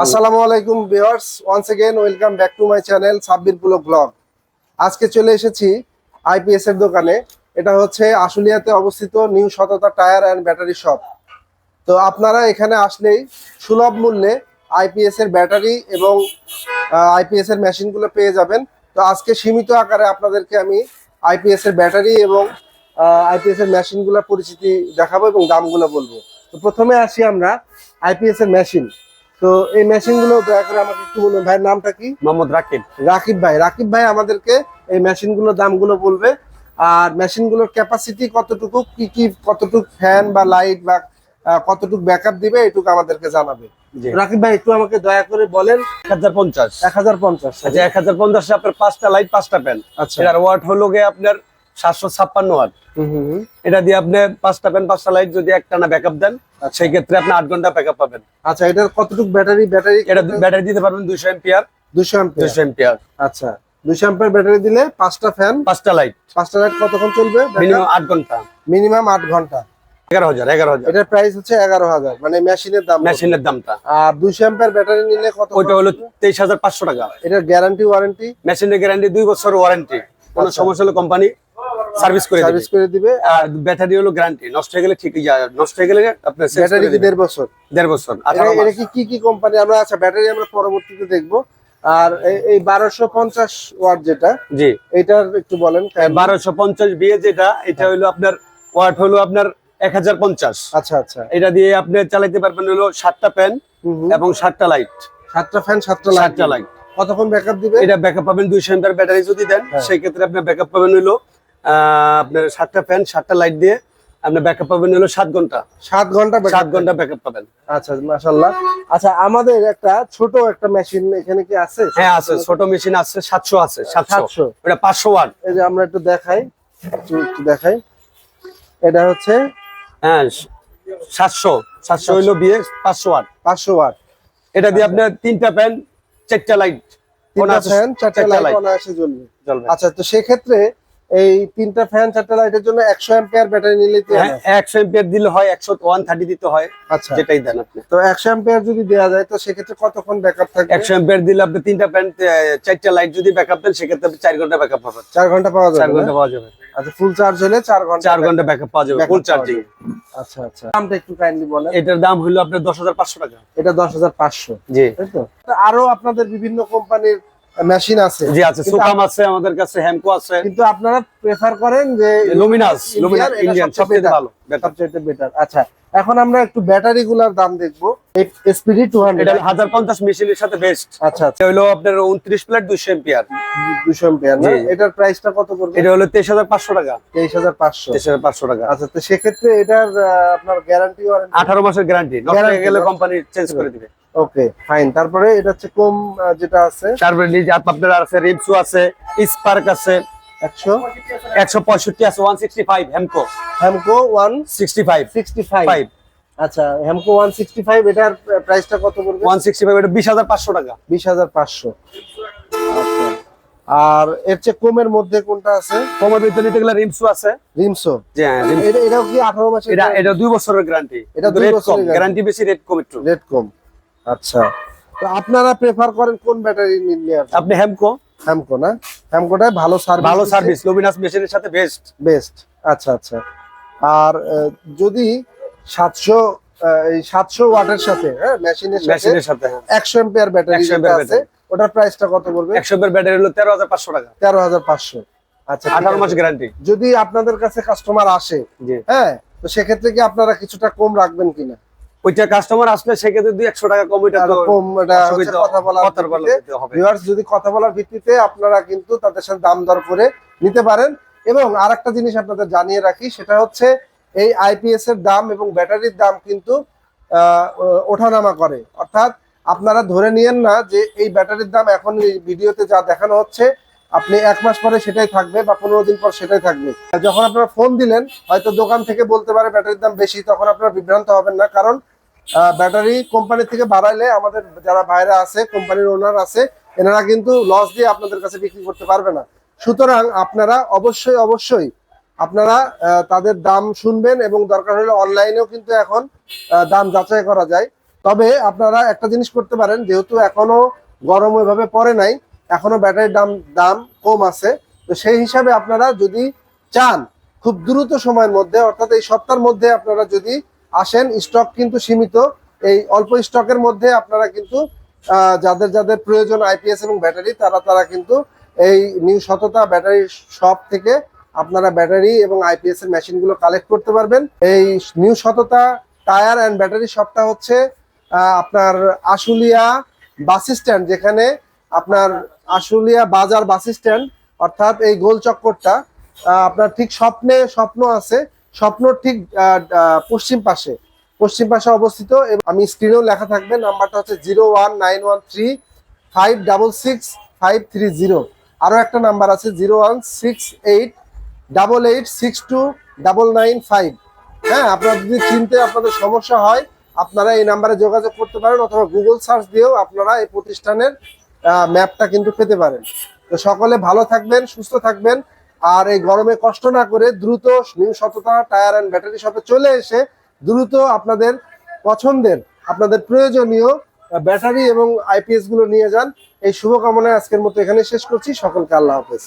আসসালামু আলাইকুম viewers, once again welcome back to my channel Sabbir পুলো ব্লগ। আজকে চলে এসেছি আইপিএস এর দোকানে। এটা হচ্ছে আশুলিয়াতে অবস্থিত নিউ সততা টায়ার অ্যান্ড ব্যাটারি শপ। তো আপনারা এখানে আসলেই সুলভ মূল্যে আইপিএস এর ব্যাটারি এবং আইপিএস এর মেশিনগুলো পেয়ে যাবেন। তো আজকে সীমিত আকারে আপনাদেরকে আমি আইপিএস এর ব্যাটারি এবং আইপিএস এর মেশিনগুলোর পরিচিতি দেখাবো এবং দামগুলো বলবো। তো প্রথমে আসি আমরা আইপিএস এর মেশিন। তো এই মেশিনগুলো দয়া করে আমাকে একটু বলুন। ভাইয়ের নামটা কি? মোহাম্মদ রাকিব। রাকিব ভাই আমাদেরকে এই মেশিনগুলোর দামগুলো বলবে, আর মেশিনগুলোর ক্যাপাসিটি কতটুকু, কি কতটুকু ফ্যান বা লাইট বা কতটুকু ব্যাকআপ দিবে এটুকু আমাদেরকে জানাবে। রাকিব ভাই একটু আমাকে দয়া করে বলেন। 1050 আচ্ছা 1050 আপনার 5টা লাইট 5টা ফ্যান। আচ্ছা, এটার ওয়াট হলো গিয়ে আপনার 756 ওয়াট। এটা দিয়ে আপনি 5টা ফ্যান 5টা লাইট যদি একটানা ব্যাকআপ দেন সেই ক্ষেত্রে আপনি 8 ঘন্টা ব্যাকআপ পাবেন। আচ্ছা, এটার কতটুকু ব্যাটারি এটা ব্যাটারি দিতে পারবেন 200 এম্পিয়ার। 200 এম্পিয়ার। আচ্ছা, 200 অ্যাম্পিয়ার ব্যাটারি দিলে 5টা ফ্যান 5টা লাইট কতক্ষণ চলবে? মিনিমাম 8 ঘন্টা। মিনিমাম 8 ঘন্টা। 11,000 এটার প্রাইস হচ্ছে 11,000, মানে মেশিনের দাম। মেশিনের দামটা। আর 200 অ্যাম্পিয়ার ব্যাটারি নিলে কত? ওইটা হলো 23,500 টাকা। এটার গ্যারান্টি ওয়ারেন্টি? মেশিনের গ্যারান্টি 2 বছর ওয়ারেন্টি। কোনো সমস্যা হলে কোম্পানি সার্ভিস করে দিবে। আর ব্যাটারি হলো গ্যারান্টি, নষ্ট হয়ে গেলে ঠিকই যায়, নষ্ট হয়ে গেলে আপনার ব্যাটারি কি 1.5 বছর? 1.5 বছর। এটা কি কোম্পানি? আমরা আচ্ছা ব্যাটারি আমরা পরবর্তীতে দেখবো। আর এই 1250 ওয়াট যেটা, জি এটার একটু বলেন। 1250 বিএ যেটা, এটা হলো আপনার ওয়াট হলো আপনার 1050। আচ্ছা আচ্ছা, এটা দিয়ে আপনি চালাতে পারবেন হলো 7টা ফ্যান এবং 7টা লাইট। 7টা ফ্যান 7টা লাইট। কতক্ষণ ব্যাকআপ দিবে? এটা ব্যাকআপ পাবেন 200 এমপিআর ব্যাটারি যদি দেন সেই ক্ষেত্রে আপনি ব্যাকআপ পাবেন হলো আপনার 7টা ফ্যান 7টা লাইট দিয়ে আপনি ব্যাকআপ পাবেন হলো 7 ঘন্টা। 7 ঘন্টা 7 ঘন্টা ব্যাকআপ পাবেন। আচ্ছা মাশাআল্লাহ। আচ্ছা, আমাদের ছোট একটা মেশিন এখানে কি আছে? হ্যাঁ আছে, ছোট মেশিন আছে, 700 আছে। 700 এটা 500 ওয়াট। এই যে আমরা একটু দেখাই, এটা হচ্ছে হ্যাঁ 700 হইলো বিএ 500 ওয়াট। 500 ওয়াট। এটা দিয়ে আপনি 3টা ফ্যান 4টা লাইট, 3টা ফ্যান 4টা লাইট অনায়াসে জ্বলবে। আচ্ছা, তো সেক্ষেত্রে এই 3টা ফ্যান 4টা লাইটের জন্য 100 অ্যাম্পিয়ার ব্যাটারি নিলে তো 100 এম্পিয়ার দিলে হয়, 130 দিতে হয়। আচ্ছা, যেটাই দেন আপনি। তো 100 অ্যাম্পিয়ার যদি দেওয়া যায় তো সেক্ষেত্রে কতক্ষণ ব্যাকআপ থাকবে? 100 এম্পিয়ার দিলে আপনি 3টা ফ্যান 4টা লাইট যদি ব্যাকআপ দেন সেক্ষেত্রে আপনি 4 ঘন্টা ব্যাকআপ পাবেন। 4 ঘন্টা পাওয়া যাবে? 4 ঘন্টা পাওয়া যাবে। আচ্ছা, ফুল চার্জ হলে 4 ঘন্টা ব্যাকআপ পাওয়া যাবে, ফুল চার্জিং। আচ্ছা আচ্ছা, দামটা একটু কাইন্ডলি বলেন। এটার দাম হলো আপনার 10,500 টাকা। এটা 10,500, জি তাই তো? আরো আপনাদের বিভিন্ন কোম্পানির মেশিন আছে? জি আছে, সুকাম আছে আমাদের কাছে, হেমকো আছে, কিন্তু আপনারা প্রেফার করেন যে লুমিনাস ইন্ডিয়ান সবচেয়ে ভালো, সবচেয়ে বেটার। আচ্ছা, এখন আমরা একটু ব্যাটারি গুলার দাম দেখবো। এসপিডি 200 এটা 1050 মেশিনের সাথে বেস্ট। আচ্ছা আচ্ছা, এটা হলো আপনার 29 প্লেট 200 এম্পিয়ার। 200 এম্পিয়ার না? এটার প্রাইসটা কত পড়বে? এটা হলো 23,500 টাকা। 23,500 23,500 টাকা। আচ্ছা, তো সেক্ষেত্রে এটার আপনার গ্যারান্টি ওয়ারেন্টি? 18 মাসের গ্যারান্টি, নষ্ট হয়ে গেলে কোম্পানি চেঞ্জ করে দিবে। Okay fine. তারপরে এটা হচ্ছে কম যেটা আছে, তারপরে আপনার আছে রিমসু আছে, স্পার্ক আছে, 165 আছে, 165 হেমকো 165। আচ্ছা, হেমকো 165, এটার প্রাইসটা কত পড়বে? 165 এটা 20,500 টাকা। 20,500। আচ্ছা, আর এর চেয়ে কমের মধ্যে কোনটা আছে? কমের ভিতরে নিতে গেলে রিমসু আছে। রিমসো? জি হ্যাঁ, এটাও কি 18 মাসের? এটা 2 বছরের গ্যারান্টি। এটা 2 বছরের গ্যারান্টি বেশি, রেট কম একটু। রেট কম। আচ্ছা, তো আপনারা প্রেফার করেন কোন ব্যাটারি নিলে? আপনি হেমকো না? হেমকোটা ভালো সার্ভিস, লুমিনাস মেশিনের সাথে বেস্ট। আচ্ছা আচ্ছা। আর যদি 700 ওয়াটের সাথে মেশিনের সাথে 100 অ্যাম্পিয়ার ব্যাটারি আছে, ওটার প্রাইসটা কত পড়বে? 100 এর ব্যাটারি হলো 13,500 টাকা। 13,500। আচ্ছা, 18 মাস গ্যারান্টি। যদি আপনাদের কাছে কাস্টমার আসে, তো সেক্ষেত্রে কি আপনারা কিছুটা কম রাখবেন কিনা? ওইটা কাস্টমার আসলে সেক্ষেত্রে 200 টাকা কম, ওইটা তো কম। যদি কথা বলার ভিত্তিতে আপনারা কিন্তু তাদের সাথে দাম দর করে নিতে পারেন। এবং আরেকটা জিনিস আপনাদের জানিয়ে রাখি, সেটা হচ্ছে এই আইপিএস এর দাম এবং ব্যাটারির দাম কিন্তু ওঠানামা করে। অর্থাৎ আপনারা ধরে নিয়েন না যে এই ব্যাটারির দাম এখন এই ভিডিওতে যা দেখানো হচ্ছে আপনি 1 মাস পরে সেটাই থাকবে বা 15 দিন পর সেটাই থাকবে। যখন আপনারা ফোন দিলেন হয়তো দোকান থেকে বলতে পারে ব্যাটারির দাম বেশি, তখন আপনারা বিভ্রান্ত হবেন না। কারণ ব্যাটারি কোম্পানি থেকে বাড়াইলে আমাদের যারা বাইরে আছে, কোম্পানির ওনার আছে, এনারা কিন্তু লস দিয়ে আপনাদের কাছে বিক্রি করতে পারবে না। সুতরাং আপনারা অবশ্যই আপনারা তাদের দাম শুনবেন এবং দরকার হলে অনলাইনেও কিন্তু এখন দাম যাচাই করা যায়। তবে আপনারা একটা জিনিস করতে পারেন, যেহেতু এখনো গরম ওইভাবে পড়ে নাই, এখনো ব্যাটারির দাম দাম কম আছে, তো সেই হিসাবে আপনারা যদি চান খুব দ্রুত সময়ের মধ্যে, অর্থাৎ এই সপ্তাহের মধ্যে আপনারা যদি আসেন, স্টক কিন্তু সীমিত, এই অল্প স্টকের মধ্যে আপনারা কিন্তু যাদের যাদের প্রয়োজন আইপিএস এবং ব্যাটারি, তারা কিন্তু এই নিউ সততা ব্যাটারি শপ থেকে আপনারা ব্যাটারি এবং আইপিএস এর মেশিনগুলো কালেক্ট করতে পারবেন। এই নিউ সততা টায়ার অ্যান্ড ব্যাটারি শপটা হচ্ছে আপনার আশুলিয়া বাস স্ট্যান্ড, যেখানে আপনার আশুলিয়া বাজার বাস স্ট্যান্ড, অর্থাৎ এই গোল চক্করটা আপনার ঠিক স্বপ্ন আছে, স্বপ্নর ঠিক পশ্চিম পাশে অবস্থিত। এবং আমি স্ক্রিনেও লেখা থাকবে, নাম্বারটা হচ্ছে 01913566530। আরো একটা নাম্বার আছে 01688862995। হ্যাঁ, আপনারা যদি চিনতে আপনাদের সমস্যা হয়, আপনারা এই নাম্বারে যোগাযোগ করতে পারেন, অথবা গুগল সার্চ দিয়েও আপনারা এই প্রতিষ্ঠানের ম্যাপটা কিন্তু পেতে পারেন। তো সকলে ভালো থাকবেন, সুস্থ থাকবেন, আর এই গরমে কষ্ট না করে দ্রুত নিউ সততা টায়ার অ্যান্ড ব্যাটারি শপে চলে এসে দ্রুত আপনাদের পছন্দের, আপনাদের প্রয়োজনীয় ব্যাটারি এবং আইপিএস গুলো নিয়ে যান। এই শুভকামনায় আজকের মতো এখানে শেষ করছি। সকলকে আল্লাহ হাফেজ।